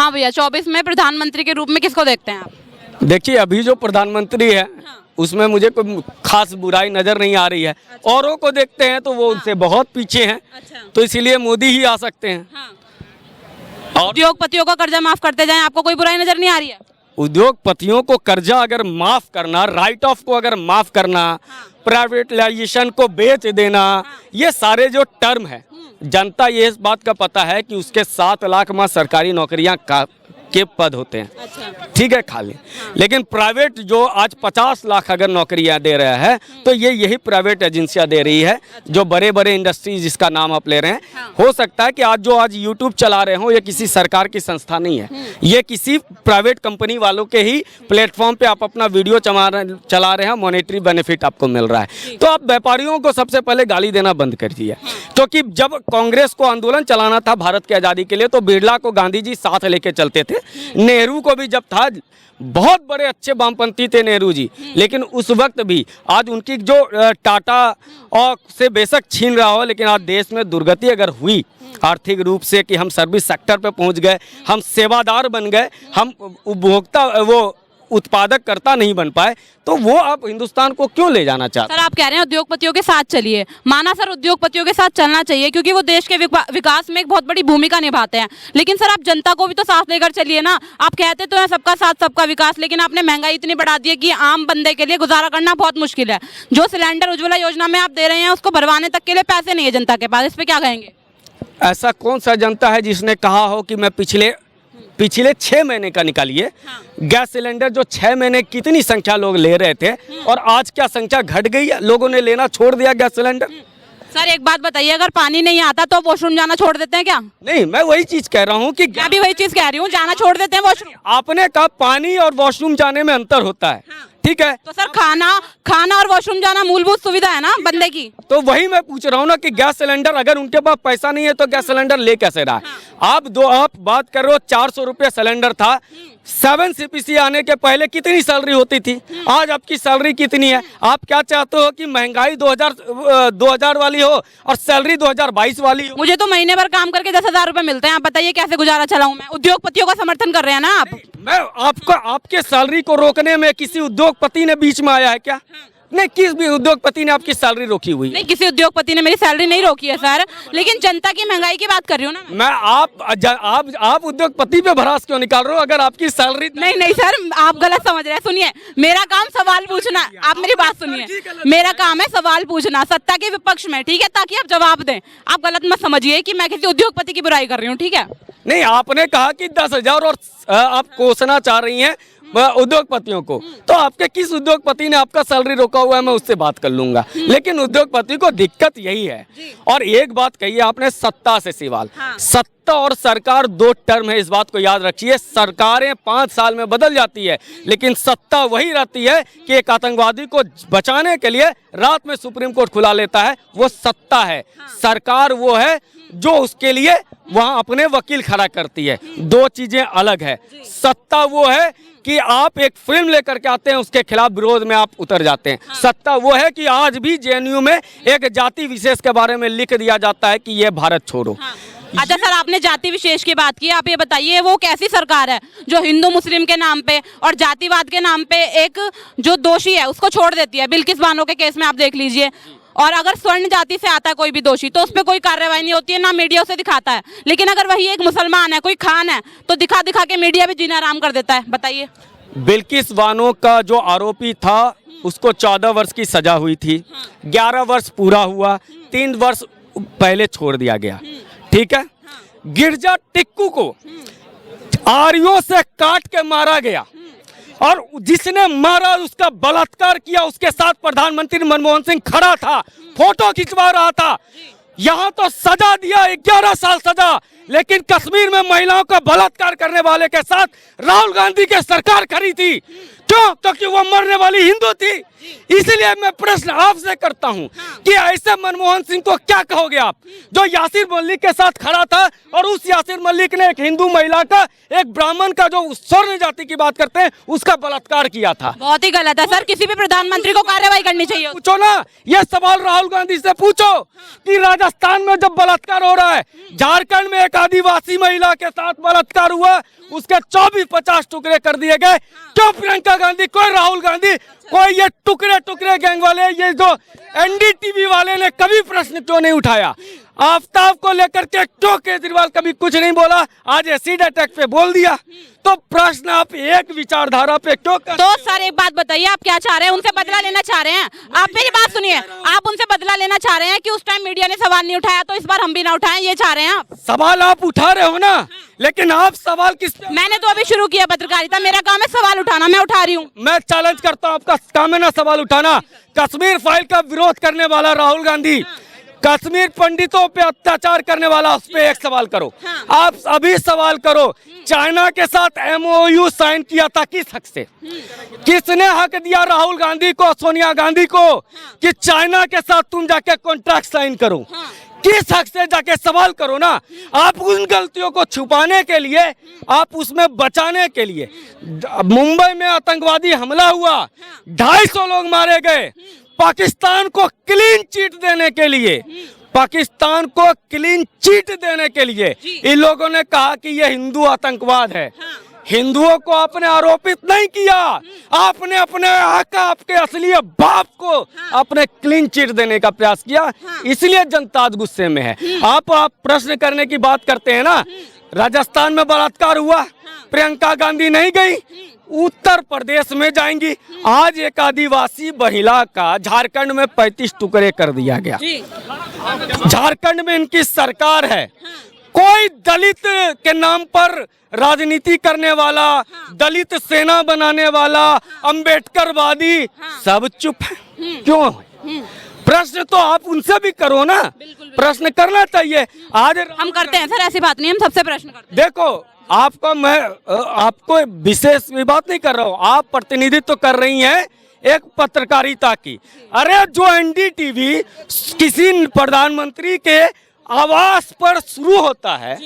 हाँ भैया, 24 में प्रधानमंत्री के रूप में किसको देखते हैं आप? देखिए, अभी जो प्रधानमंत्री है उसमें मुझे कोई खास बुराई नजर नहीं आ रही है। औरों को देखते हैं तो वो उनसे बहुत पीछे हैं, तो इसीलिए मोदी ही आ सकते हैं। और उद्योगपतियों का कर्जा माफ करते जाएं, आपको कोई बुराई नजर नहीं आ रही है? उद्योगपतियों को कर्जा अगर माफ करना, राइट ऑफ को अगर माफ करना, प्राइवेटाइजेशन को बेच देना, ये सारे जो टर्म है, जनता ये इस बात का पता है कि उसके 7 लाख में सरकारी नौकरियां के पद होते हैं, ठीक है, खाली। लेकिन प्राइवेट जो आज 50 लाख अगर नौकरियां दे रहा है तो ये यही प्राइवेट एजेंसियां दे रही है, जो बड़े बड़े इंडस्ट्रीज जिसका नाम आप ले रहे हैं। हो सकता है कि आज यूट्यूब चला रहे हो, ये किसी सरकार की संस्था नहीं है, ये किसी प्राइवेट कंपनी वालों के ही प्लेटफॉर्म पे आप अपना वीडियो चला रहे हैं, मॉनेटरी बेनिफिट आपको मिल रहा है। तो आप व्यापारियों को सबसे पहले गाली देना बंद कर दिया, क्योंकि जब कांग्रेस को आंदोलन चलाना था भारत की आज़ादी के लिए तो बिरला को गांधी जी साथ लेके चलते थे, नेहरू को भी जब था, बहुत बड़े अच्छे वामपंथी थे नेहरू जी, लेकिन उस वक्त भी आज उनकी जो टाटा और से बेशक छीन रहा हो, लेकिन आज देश में दुर्गति अगर हुई आर्थिक रूप से कि हम सर्विस सेक्टर पे पहुंच गए, हम सेवादार बन गए, हम उपभोक्ता वो उत्पादक करता नहीं बन पाए, तो वो आप हिंदुस्तान को क्यों ले जाना चाहते हैं? सर, आप कह रहे हैं उद्योगपतियों के साथ चलिए, माना सर उद्योगपतियों के साथ चलना चाहिए क्योंकि वो देश के विकास में एक बहुत बड़ी भूमिका निभाते हैं, लेकिन सर आप जनता को भी तो साथ लेकर चलिए ना। आप कहते तो हैं सबका साथ सबका विकास, लेकिन आपने महंगाई इतनी बढ़ा दी है कि आम बंदे के लिए गुजारा करना बहुत मुश्किल है। जो सिलेंडर उज्ज्वला योजना में आप दे रहे हैं उसको भरवाने तक के लिए पैसे नहीं है जनता के पास, इस पर क्या कहेंगे? ऐसा कौन सा जनता है जिसने कहा हो कि मैं पिछले 6 महीने का निकालिए, गैस सिलेंडर जो 6 महीने कितनी संख्या लोग ले रहे थे और आज क्या संख्या घट गई है, लोगों ने लेना छोड़ दिया गैस सिलेंडर। सर एक बात बताइए, अगर पानी नहीं आता तो वॉशरूम जाना छोड़ देते हैं क्या? नहीं, मैं वही चीज कह रहा हूँ कि मैं भी वही चीज कह रही हूँ, जाना छोड़ देते हैं वॉशरूम। आपने कहा पानी और वॉशरूम जाने में अंतर होता है, ठीक है, तो सर खाना और वॉशरूम जाना मूलभूत सुविधा है ना बंदे की। तो वही मैं पूछ रहा हूँ ना कि गैस सिलेंडर अगर उनके पास पैसा नहीं है तो गैस सिलेंडर ले कैसे रहा है? आप बात कर रहे हो 400 रुपये सिलेंडर था, 7 CPC आने के पहले कितनी सैलरी होती थी, आज आपकी सैलरी कितनी है? आप क्या चाहते हो कि महंगाई 2000 वाली हो और सैलरी 2022 वाली हो? मुझे तो महीने भर काम करके 10,000 रुपए मिलते हैं, आप बताइए कैसे गुजारा चलाऊं मैं? उद्योगपतियों का समर्थन कर रहे हैं ना आप। मैं आपके सैलरी को रोकने में किसी उद्योगपति ने बीच में आया है क्या? नहीं, किस भी उद्योगपति ने आपकी सैलरी रोकी हुई? नहीं, किसी उद्योगपति ने मेरी सैलरी नहीं रोकी है सर, लेकिन जनता की महंगाई की बात कर रही हूँ ना मैं। आप उद्योगपति पे भरोसा क्यों निकाल रहे हो अगर आपकी सैलरी? नहीं सर, आप गलत समझ रहे हैं। सुनिए, मेरा काम सवाल पूछना, आप मेरी बात सुनिए, मेरा काम है सवाल पूछना सत्ता के विपक्ष में, ठीक है, ताकि आप जवाब दें। आप गलत मत समझिए कि मैं किसी उद्योगपति की बुराई कर रही हूँ, ठीक है? नहीं, आपने कहा कि 10,000 और आप कोसना चाह रही हैं उद्योगपतियों को, तो आपके किस उद्योगपति ने आपका सैलरी रोका हुआ है मैं उससे बात कर लूंगा, लेकिन उद्योगपति को दिक्कत यही है। और एक बात कही आपने, सत्ता से सवाल, सत्ता और सरकार 2 टर्म है, इस बात को याद रखिए। सरकारें 5 साल में बदल जाती है, लेकिन सत्ता वही रहती है कि एक आतंकवादी को बचाने के लिए रात में सुप्रीम कोर्ट खुला लेता है, वो सत्ता है। सरकार वो है जो उसके लिए वहां अपने वकील खड़ा करती है, 2 चीजें अलग है। सत्ता वो है कि आप एक फिल्म लेकर के आते हैं, उसके खिलाफ विरोध में आप उतर जाते हैं। सत्ता वो है कि आज भी JNU में एक जाति विशेष के बारे में लिख दिया जाता है कि ये भारत छोड़ो। अच्छा सर, आपने जाति विशेष की बात की, आप ये बताइए वो कैसी सरकार है जो हिंदू मुस्लिम के नाम पे और जातिवाद के नाम पे एक जो दोषी है उसको छोड़ देती है? बिल्किस बानो के केस में आप देख लीजिए। और अगर स्वर्ण जाति से आता है कोई भी दोषी तो उस पर कोई कार्रवाई नहीं होती है, ना मीडिया उसे दिखाता है, लेकिन अगर वही एक मुसलमान है, कोई खान है, तो दिखा दिखा के मीडिया भी जीना आराम कर देता है। बताइए। बिल्किस बानो का जो आरोपी था उसको 14 वर्ष की सजा हुई थी, 11 वर्ष पूरा हुआ, 3 वर्ष पहले छोड़ दिया गया, ठीक है। गिरजा टिक्कू को आरियों से काट के मारा गया और जिसने मारा उसका बलात्कार किया, उसके साथ प्रधानमंत्री मनमोहन सिंह खड़ा था, फोटो खिंचवा रहा था। यहाँ तो सजा दिया 11 साल सजा, लेकिन कश्मीर में महिलाओं का बलात्कार करने वाले के साथ राहुल गांधी की सरकार खड़ी थी। क्यों? क्योंकि वो मरने वाली हिंदू थी। इसलिए मैं प्रश्न आपसे करता हूं कि ऐसे मनमोहन सिंह को क्या कहोगे आप, जो यासिर मलिक के साथ खड़ा था और उस यासिर मलिक ने एक हिंदू महिला का, एक ब्राह्मण का, जो स्वर्ण जाति की बात करते हैं, उसका बलात्कार किया था। बहुत ही गलत है सर, किसी भी प्रधानमंत्री को कार्रवाई करनी चाहिए। पूछो ना, ये सवाल राहुल गांधी से पूछो कि राजस्थान में जब बलात्कार हो रहा है, झारखंड में एक आदिवासी महिला के साथ बलात्कार हुआ, उसके 24-50 टुकड़े कर दिए गए। क्यों प्रियंका गांधी, कोई राहुल गांधी, कोई ये टुकड़े टुकड़े गैंग वाले, ये जो एनडीटीवी वाले ने कभी प्रश्न क्यों नहीं उठाया? आफ्ताब को लेकर के क्यों केजरीवाल कभी कुछ नहीं बोला? आज एसिड अटैक पे बोल दिया। तो प्रश्न आप एक विचारधारा पे क्यों कर? तो सर एक बात बताइए, आप क्या चाह रहे हैं? उनसे बदला लेना चाह रहे हैं? आप मेरी बात सुनिए, आप उनसे बदला लेना चाह रहे हैं कि उस टाइम मीडिया ने सवाल नहीं उठाया तो इस बार हम भी ना उठाएं, ये चाह रहे हैं आप? सवाल आप उठा रहे हो ना, लेकिन आप सवाल किस पे? मैंने तो अभी शुरू किया पत्रकारिता, मेरा काम है सवाल उठाना, मैं उठा रही हूँ। मैं चैलेंज करता हूँ, आपका काम है ना सवाल उठाना। कश्मीर फाइल का विरोध करने वाला राहुल गांधी, कश्मीर पंडितों पे अत्याचार करने वाला, उस पे एक सवाल करो। आप अभी सवाल करो, चाइना के साथ MOU साइन किया था किस हक से? किसने हक दिया राहुल गांधी को, सोनिया गांधी को कि चाइना के साथ तुम जाके कॉन्ट्रैक्ट साइन करो? किस हक से? जाके सवाल करो ना। आप उन गलतियों को छुपाने के लिए, आप उसमें बचाने के लिए, मुंबई में आतंकवादी हमला हुआ, 250 लोग मारे गए, पाकिस्तान को क्लीन चिट देने के लिए, पाकिस्तान को क्लीन चिट देने के लिए इन लोगों ने कहा कि ये हिंदू आतंकवाद है। हिंदुओं को आपने आरोपित नहीं किया, आपने अपने आका, आपके असली बाप को आपने क्लीन चिट देने का प्रयास किया, इसलिए जनता गुस्से में है। आप प्रश्न करने की बात करते हैं ना, राजस्थान में बलात्कार हुआ, प्रियंका गांधी नहीं गई, उत्तर प्रदेश में जाएंगी। आज एक आदिवासी महिला का झारखंड में 35 टुकड़े कर दिया गया। झारखंड में इनकी सरकार है, कोई दलित के नाम पर राजनीति करने वाला, दलित सेना बनाने वाला, अंबेडकरवादी, सब चुप है। क्यों? प्रश्न तो आप उनसे भी करो ना, प्रश्न करना चाहिए। आज हम करते हैं सर, ऐसी बात नहीं, हम सबसे प्रश्न करते हैं। देखो, आपको मैं आपको विशेष बात नहीं कर रहा हूँ, आप प्रतिनिधित्व कर रही हैं एक पत्रकारिता की। अरे जो एनडीटीवी किसी प्रधानमंत्री के आवास पर शुरू होता है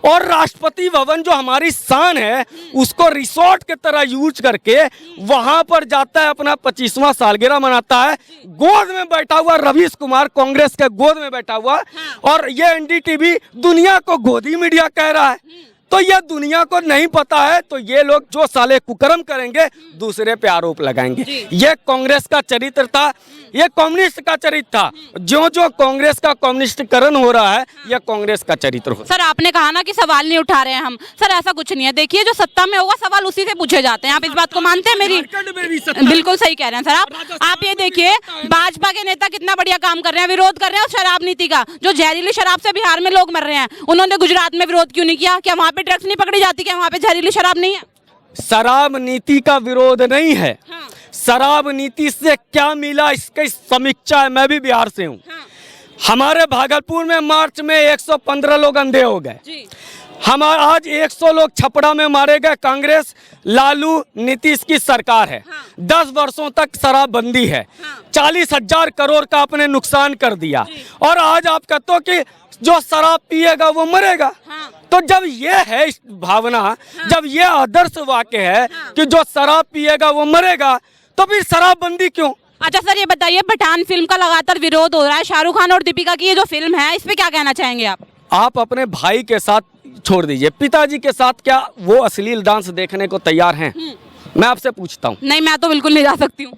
और राष्ट्रपति भवन जो हमारी शान है उसको रिसोर्ट के तरह यूज करके वहां पर जाता है, अपना 25वां सालगिरह मनाता है, गोद में बैठा हुआ रवीश कुमार, कांग्रेस के गोद में बैठा हुआ, और ये एनडीटीवी दुनिया को गोदी मीडिया कह रहा है। तो ये दुनिया को नहीं पता है, तो ये लोग जो साले कुकर्म करेंगे दूसरे पे आरोप लगाएंगे। ये कांग्रेस का चरित्र था, ये कम्युनिस्ट का चरित्र था। जो जो कांग्रेस का कम्युनिस्टीकरण हो रहा है, ये कांग्रेस का चरित्र हो। सर आपने कहा ना कि सवाल नहीं उठा रहे हैं हम, सर ऐसा कुछ नहीं है। देखिए जो सत्ता में होगा सवाल उसी से पूछे जाते हैं, आप इस बात को मानते हैं मेरी? बिल्कुल सही कह रहे हैं सर आप ये देखिए भाजपा के नेता कितना बढ़िया काम कर रहे हैं, विरोध कर रहे हैं शराब नीति का। जो जहरीली शराब से बिहार में लोग मर रहे हैं, उन्होंने गुजरात में विरोध क्यों नहीं किया? क्या वहाँ पे ड्रग्स नहीं पकड़ी जाती? क्या वहाँ पे जहरीली शराब नहीं है? शराब नीति का विरोध नहीं है। शराब नीति से क्या मिला इसकी समीक्षा है। मैं भी बिहार से हूँ। हमारे भागलपुर में मार्च में 115 लोग अंधे हो गए। हमारा आज 100 लोग छपरा में मारे गए। कांग्रेस लालू नीतीश की सरकार है। 10 वर्षों तक शराबबंदी है। 40,000 करोड़ का आपने नुकसान कर दिया, और आज आप कहते हो कि जो शराब पिएगा वो मरेगा। तो जब ये है भावना, जब ये आदर्श वाक्य है कि जो शराब पिएगा वो मरेगा, तो फिर शराबबंदी क्यों? अच्छा सर ये बताइए, पठान फिल्म का लगातार विरोध हो रहा है, शाहरुख खान और दीपिका की ये जो फिल्म है, इस पे क्या कहना चाहेंगे आप? आप अपने भाई के साथ छोड़ दीजिए, पिताजी के साथ क्या वो अश्लील डांस देखने को तैयार हैं? मैं आपसे पूछता हूँ। नहीं, मैं तो बिल्कुल नहीं जा सकती हूँ।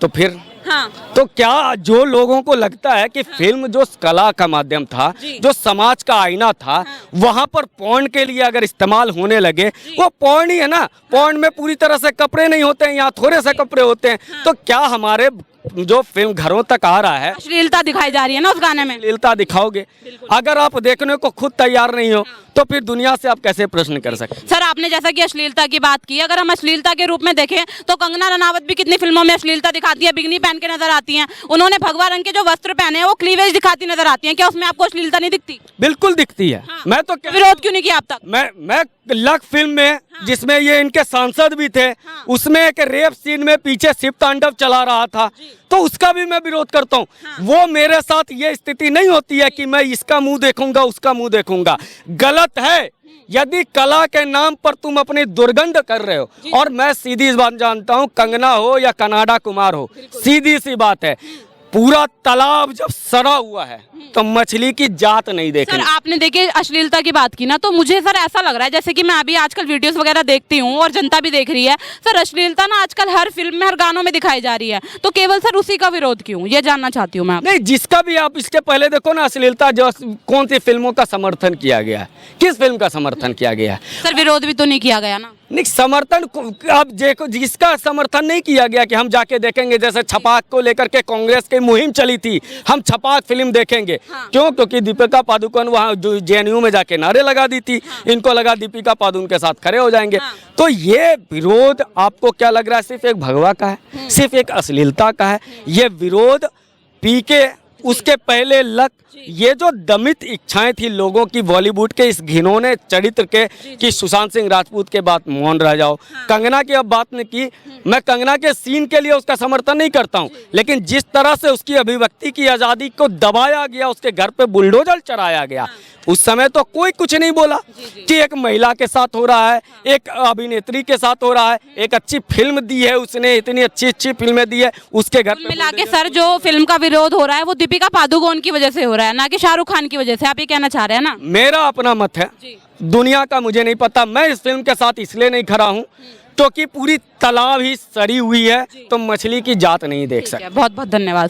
तो फिर हाँ। तो क्या जो लोगों को लगता है कि फिल्म जो कला का माध्यम था, जो समाज का आईना था, वहां पर पॉर्न के लिए अगर इस्तेमाल होने लगे, वो पॉर्न ही है ना। पॉर्न में पूरी तरह से कपड़े नहीं होते हैं, यहाँ थोड़े से कपड़े होते हैं। तो क्या हमारे जो फिल्म घरों तक आ रहा है, अश्लीलता दिखाई जा रही है ना उस गाने में? अश्लीलता दिखाओगे? अगर आप देखने को खुद तैयार नहीं हो तो फिर दुनिया से आप कैसे प्रश्न कर सकते? सर आपने जैसा कि अश्लीलता की बात की, अगर हम अश्लीलता के रूप में देखें तो कंगना रनावत भी कितनी फिल्मों में अश्लीलता दिखाती है, बिगनी पहन के नजर आती हैं। उन्होंने भगवा रंग के जो वस्त्र पहने हैं वो क्लीवेज दिखाती नजर आती हैं। क्या उसमें आपको अश्लीलता नहीं दिखती? बिल्कुल दिखती है। मैं तो विरोध क्यों नहीं किया अब तक? मैं लक फिल्म में जिसमें ये इनके सांसद भी थे, उसमें एक रेप सीन में पीछे शिव तांडव चला रहा था, तो उसका भी मैं विरोध करता हूँ। वो मेरे साथ ये स्थिति नहीं होती है कि मैं इसका मुंह देखूंगा उसका मुंह देखूंगा, गलत है। यदि कला के नाम पर तुम अपनी दुर्गंध कर रहे हो, और मैं सीधी इस बात जानता हूँ, कंगना हो या कनाडा कुमार हो, सीधी सी बात है, पूरा तालाब जब सड़ा हुआ है तो मछली की जात नहीं देख सर रही। आपने देखिए अश्लीलता की बात की ना, तो मुझे सर ऐसा लग रहा है जैसे कि मैं अभी आजकल वीडियोस वगैरह देखती हूँ और जनता भी देख रही है, सर अश्लीलता ना आजकल हर फिल्म में हर गानों में दिखाई जा रही है, तो केवल सर उसी का विरोध क्यों, ये जानना चाहती हूँ मैं आपसे। नहीं, जिसका भी आप इसके पहले देखो ना, अश्लीलता जो कौन सी फिल्मों का समर्थन किया गया है, किस फिल्म का समर्थन किया गया है? सर विरोध भी तो नहीं किया गया ना। नहीं, समर्थन अब देखो, जिसका समर्थन नहीं किया गया कि हम जाके देखेंगे, जैसे छपाक को लेकर के कांग्रेस की मुहिम चली थी, हम छपाक फिल्म देखेंगे। क्यों? क्योंकि दीपिका पादुकोण वहाँ जेएनयू में जाके नारे लगा दी थी, इनको लगा दीपिका पादुकोण के साथ खड़े हो जाएंगे। तो ये विरोध आपको क्या लग रहा है सिर्फ एक भगवा का है, सिर्फ एक अश्लीलता का है? ये विरोध पीके उसके पहले लक, ये जो दमित इच्छाएं थी लोगों की बॉलीवुड के इस घिनौने चरित्र के कि सुशांत सिंह राजपूत के बाद मौन रह जाओ। कंगना की अब बात ने की, मैं कंगना के सीन के लिए उसका समर्थन नहीं करता हूं, लेकिन जिस तरह से उसकी अभिव्यक्ति की आज़ादी को दबाया गया, उसके घर पे बुलडोजर चढ़ाया गया, उस समय तो कोई कुछ नहीं बोला कि एक महिला के साथ हो रहा है, एक अभिनेत्री के साथ हो रहा है, एक अच्छी फिल्म दी है उसने, इतनी अच्छी अच्छी फिल्में दी है, उसके घर पे मिला के सर जो फिल्म का विरोध हो रहा है वो दीपिका पादुकोण की वजह से हो रहा है, ना कि शाहरुख खान की वजह से, आप ये कहना चाह रहे हैं ना? मेरा अपना मत है, दुनिया का मुझे नहीं पता। मैं इस फिल्म के साथ इसलिए नहीं खड़ा हूँ क्योंकि पूरी तालाब ही सड़ी हुई है, तो मछली की जात नहीं देख सकते। बहुत बहुत धन्यवाद सर।